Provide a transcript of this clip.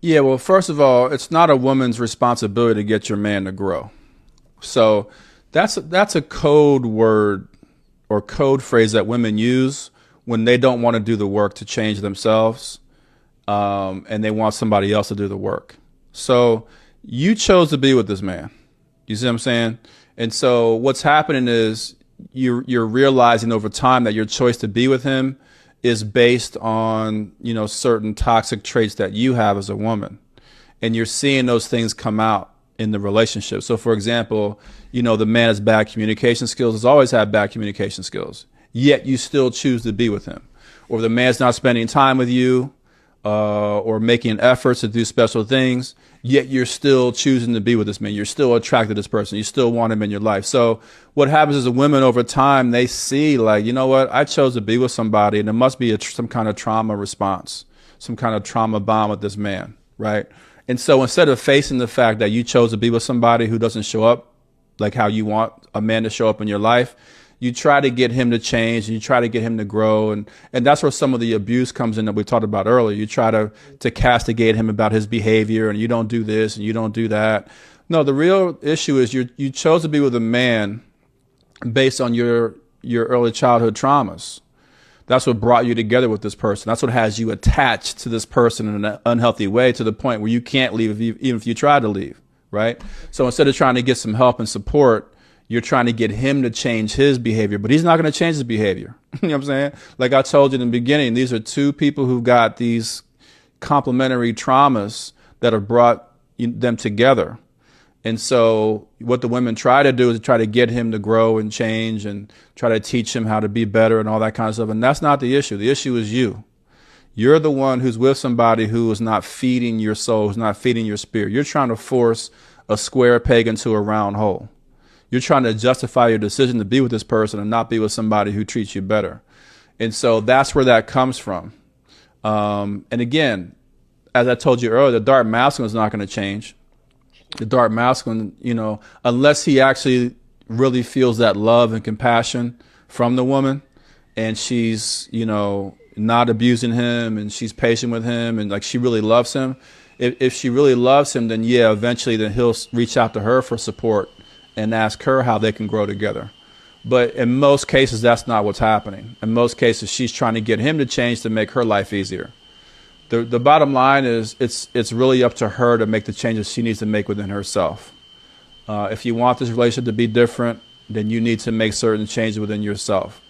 Yeah, well, first of all, it's not a woman's responsibility to get your man to grow. So that's a code word or code phrase that women use when they don't want to do the work to change themselves, and they want somebody else to do the work. So you chose to be with this man. You see what I'm saying? And so what's happening is you're realizing over time that your choice to be with him is based on, certain toxic traits that you have as a woman. And you're seeing those things come out in the relationship. So for example, the man has bad communication skills, has always had bad communication skills, yet you still choose to be with him. Or the man's not spending time with you, or making efforts to do special things, yet you're still choosing to be with this man. You're still attracted to this person. You still want him in your life. So what happens is the women over time, they see like, you know what, I chose to be with somebody and there must be some kind of trauma response, some kind of trauma bond with this man, right? And so instead of facing the fact that you chose to be with somebody who doesn't show up like how you want a man to show up in your life, you try to get him to change and you try to get him to grow. And that's where some of the abuse comes in that we talked about earlier. You try to castigate him about his behavior and you don't do this and you don't do that. No, the real issue is you chose to be with a man based on your early childhood traumas. That's what brought you together with this person. That's what has you attached to this person in an unhealthy way to the point where you can't leave even if you try to leave, right? So instead of trying to get some help and support, you're trying to get him to change his behavior, but he's not going to change his behavior. You know what I'm saying? Like I told you in the beginning, these are two people who've got these complementary traumas that have brought them together. And so what the women try to do is try to get him to grow and change and try to teach him how to be better and all that kind of stuff. And that's not the issue. The issue is you. You're the one who's with somebody who is not feeding your soul, who's not feeding your spirit. You're trying to force a square peg into a round hole. You're trying to justify your decision to be with this person and not be with somebody who treats you better. And so that's where that comes from. And again, as I told you earlier, the dark masculine is not going to change. The dark masculine, unless he actually really feels that love and compassion from the woman and she's, not abusing him and she's patient with him and like she really loves him. If she really loves him, then yeah, eventually then he'll reach out to her for support and ask her how they can grow together. But in most cases, that's not what's happening. In most cases, she's trying to get him to change to make her life easier. The bottom line is it's really up to her to make the changes she needs to make within herself. If you want this relationship to be different, then you need to make certain changes within yourself.